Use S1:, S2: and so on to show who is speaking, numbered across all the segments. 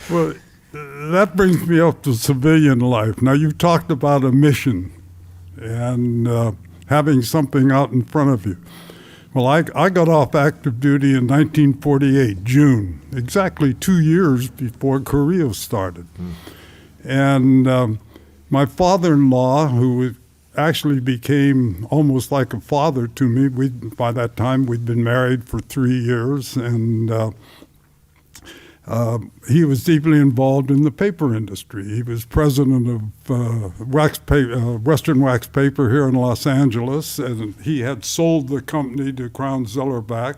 S1: Well, that brings me up to civilian life. Now, you talked about a mission and having something out in front of you. Well, I got off active duty in 1948, June, exactly 2 years before Korea started. And my father-in-law, who actually became almost like a father to me, by that time we'd been married for 3 years, and he was deeply involved in the paper industry. He was president of Western Wax Paper here in Los Angeles, and he had sold the company to Crown Zellerbach.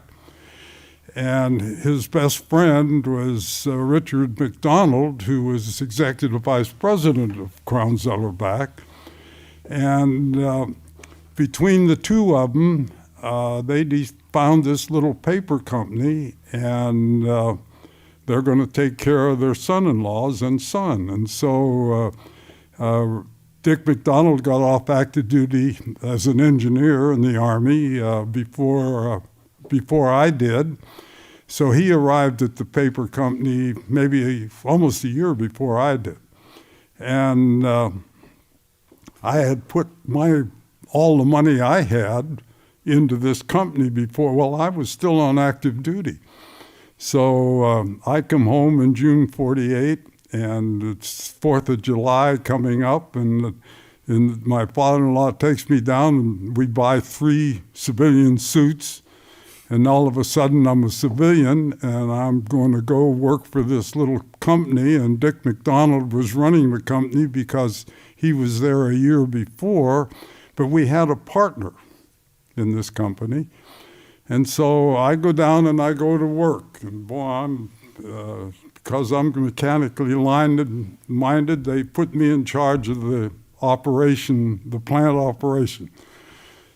S1: And his best friend was Richard McDonald, who was executive vice president of Crown Zellerbach. And between the two of them, they found this little paper company, and they're going to take care of their son-in-laws and son. And so Dick McDonald got off active duty as an engineer in the Army before I did. So he arrived at the paper company maybe almost a year before I did. And I had put all the money I had into this company before. Well, I was still on active duty. So I come home in June 48, and it's 4th of July coming up, and my father-in-law takes me down, and we buy 3 civilian suits. And all of a sudden, I'm a civilian, and I'm going to go work for this little company. And Dick McDonald was running the company because he was there a year before, but we had a partner in this company. And so I go down and I go to work. And boy, because I'm mechanically minded, they put me in charge of the operation, the plant operation.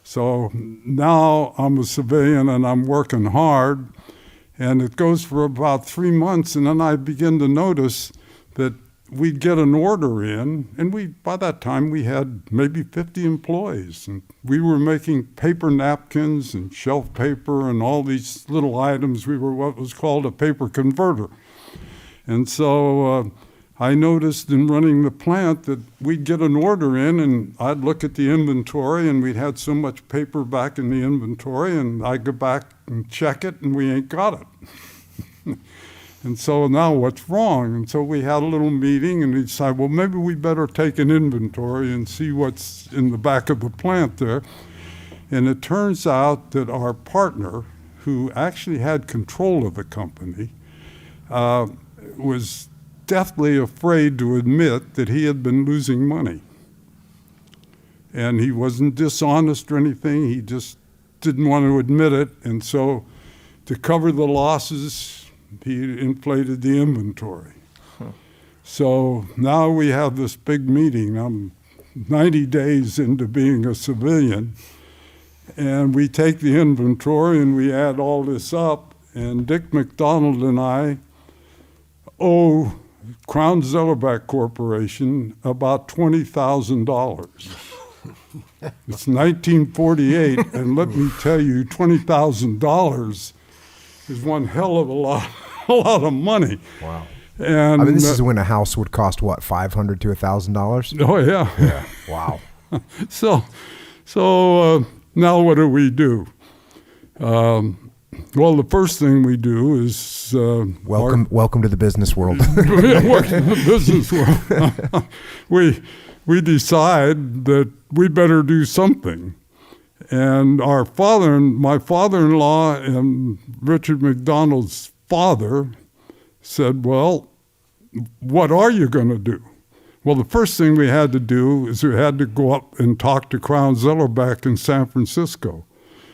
S1: So now I'm a civilian and I'm working hard, and it goes for about 3 months, and then I begin to notice that we'd get an order in, and by that time we had maybe 50 employees, and we were making paper napkins and shelf paper and all these little items. We were what was called a paper converter. And so I noticed in running the plant that we'd get an order in, and I'd look at the inventory, and we'd had so much paper back in the inventory, and I'd go back and check it, and we ain't got it. And so now what's wrong? And so we had a little meeting, and we decided, well, maybe we better take an inventory and see what's in the back of the plant there. And it turns out that our partner, who actually had control of the company, was deathly afraid to admit that he had been losing money. And he wasn't dishonest or anything, he just didn't want to admit it. And so to cover the losses, he inflated the inventory. So now we have this big meeting. I'm 90 days into being a civilian, and we take the inventory and we add all this up, and Dick McDonald and I owe Crown Zellerbach Corporation about $20,000. It's 1948, and let me tell you, $20,000 is one hell of a lot of money.
S2: Wow.
S1: And
S2: I mean, this is when a house would cost, what, $500 to $1,000?
S1: Oh, yeah.
S2: Yeah. Wow.
S1: So now what do? Well, the first thing we do is
S2: welcome to the business world.
S1: Welcome to the business world. We decide that we better do something, and my father-in-law and Richard McDonald's father said, "Well, what are you going to do?" Well, the first thing we had to do is we had to go up and talk to Crown Zellerbach in San Francisco.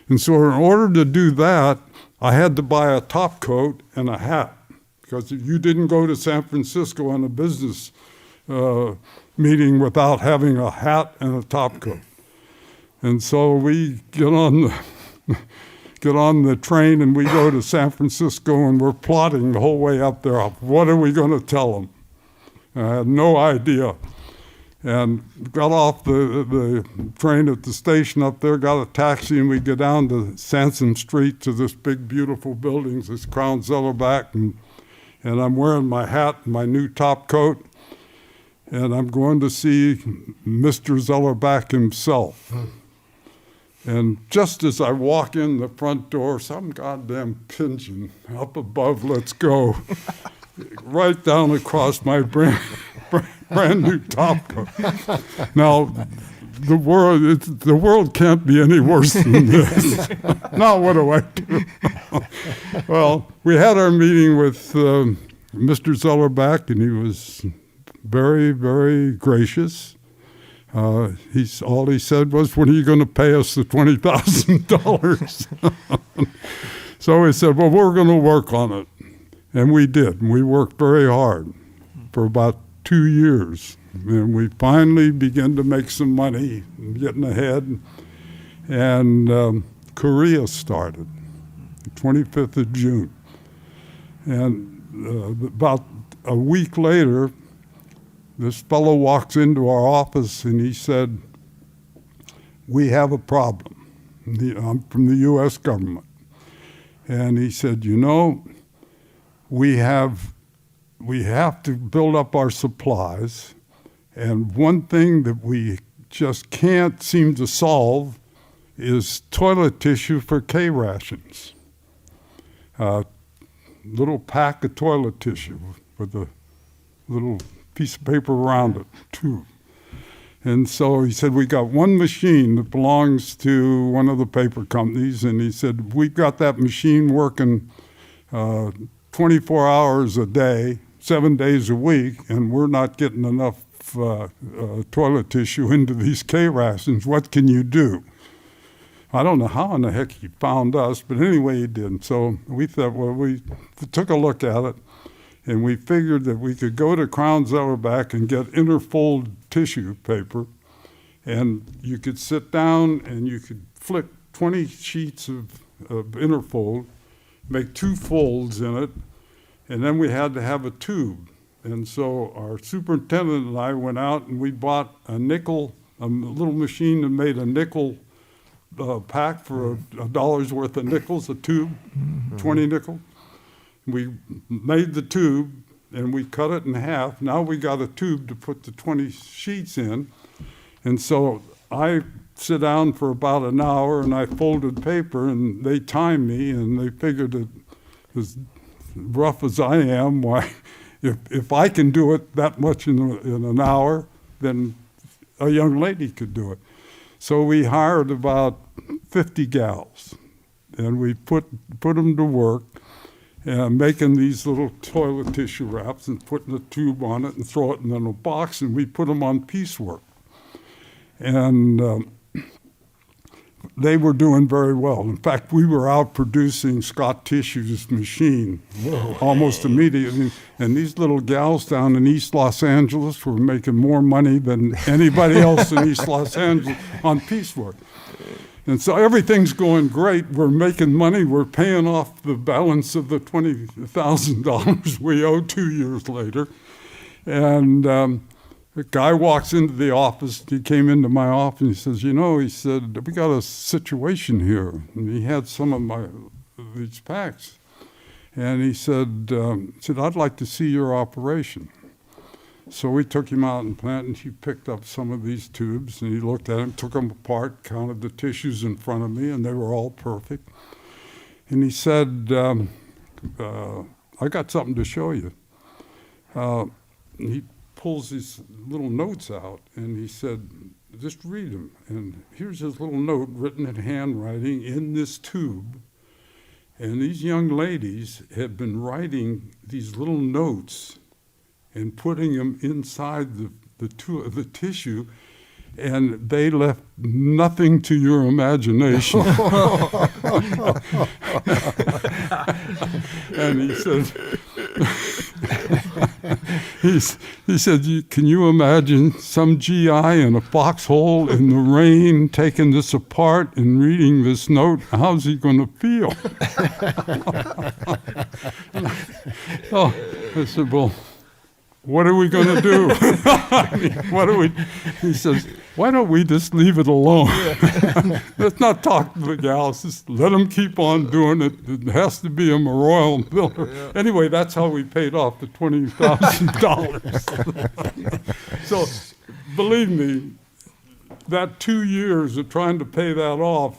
S1: And so in order to do that, I had to buy a top coat and a hat, because if you didn't go to San Francisco on a business meeting without having a hat and a top coat. And so we get on the train and we go to San Francisco, and we're plotting the whole way up there. What are we going to tell them? I had no idea. And got off the train at the station up there, got a taxi, and we go down to Sansom Street to this big, beautiful building, this Crown Zellerbach, and and I'm wearing my hat and my new top coat, and I'm going to see Mr. Zellerback himself. And just as I walk in the front door, some goddamn pigeon up above, let's go, right down across my brand new top coat. Now, the world can't be any worse than this. Now what do I do? Well, we had our meeting with Mr. Zellerback, and he was very, very gracious. All he said was, "When are you going to pay us the $20,000? So he said, "Well, we're going to work on it." And we did. And we worked very hard for about 2 years. And we finally began to make some money, getting ahead. And Korea started, the 25th of June. And about a week later, this fellow walks into our office and he said, "We have a problem." I'm from the U.S. government. And he said, we have to build up our supplies. And one thing that we just can't seem to solve is toilet tissue for K rations. Little pack of toilet tissue with a little piece of paper around it, too. And so he said, we got one machine that belongs to one of the paper companies, and he said, we've got that machine working 24 hours a day, 7 days a week, and we're not getting enough toilet tissue into these K rations. What can you do? I don't know how in the heck he found us, but anyway, he did. So we thought, well, we took a look at it, and we figured that we could go to Crown Zellerback and get interfold tissue paper, and you could sit down and you could flick 20 sheets of interfold, make 2 folds in it, and then we had to have a tube. And so our superintendent and I went out and we bought a little machine that made a nickel pack for $1 worth of nickels, a tube, 20 nickel. We made the tube and we cut it in half. Now we got a tube to put the 20 sheets in. And so I sit down for about an hour and I folded paper, and they timed me, and they figured that as rough as I am, why, if I can do it that much in an hour, then a young lady could do it. So we hired about 50 gals, and we put them to work making these little toilet tissue wraps and putting a tube on it and throw it in a box, and we put them on piecework. And they were doing very well. In fact, we were out producing Scott Tissue's machine almost immediately. And these little gals down in East Los Angeles were making more money than anybody else in East Los Angeles on piecework. And so everything's going great. We're making money. We're paying off the balance of the $20,000 we owe 2 years later. And the guy walks into the office. He came into my office and he says, he said, we got a situation here. And he had some of these packs. And he said, I'd like to see your operation. So we took him out in plant, and he picked up some of these tubes, and he looked at them, took them apart, counted the tissues in front of me, and they were all perfect. And he said, I got something to show you. He pulls these little notes out, and he said, just read them. And here's his little note written in handwriting in this tube. And these young ladies had been writing these little notes and putting them inside the tissue, and they left nothing to your imagination. And he said, can you imagine some GI in a foxhole in the rain taking this apart and reading this note? How's he going to feel? I said, well, what are we going to do? I mean, he says, why don't we just leave it alone? Let's not talk to the gals. Just let them keep on doing it. It has to be a royal builder. Yeah. Anyway, that's how we paid off the $20,000. So believe me, that 2 years of trying to pay that off,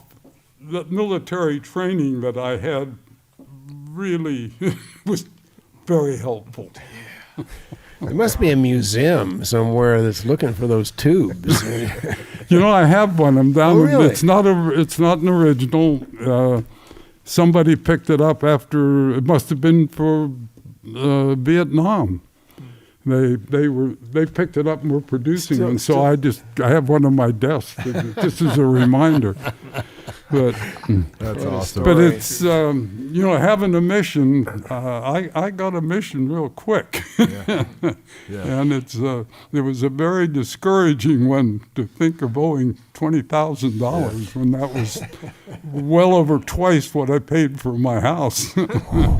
S1: the military training that I had really was very helpful.
S3: There must be a museum somewhere that's looking for those tubes.
S1: I have one. I'm down.
S3: Oh, really?
S1: It's not an original. Somebody picked it up after. It must have been for Vietnam. They picked it up and were producing it. So I have one on my desk just as a reminder. But
S2: That's awesome.
S1: But it's having a mission. I got a mission real quick,
S2: Yeah.
S1: and it was a very discouraging one to think of owing $20,000 when that was well over twice what I paid for my house.
S2: Wow.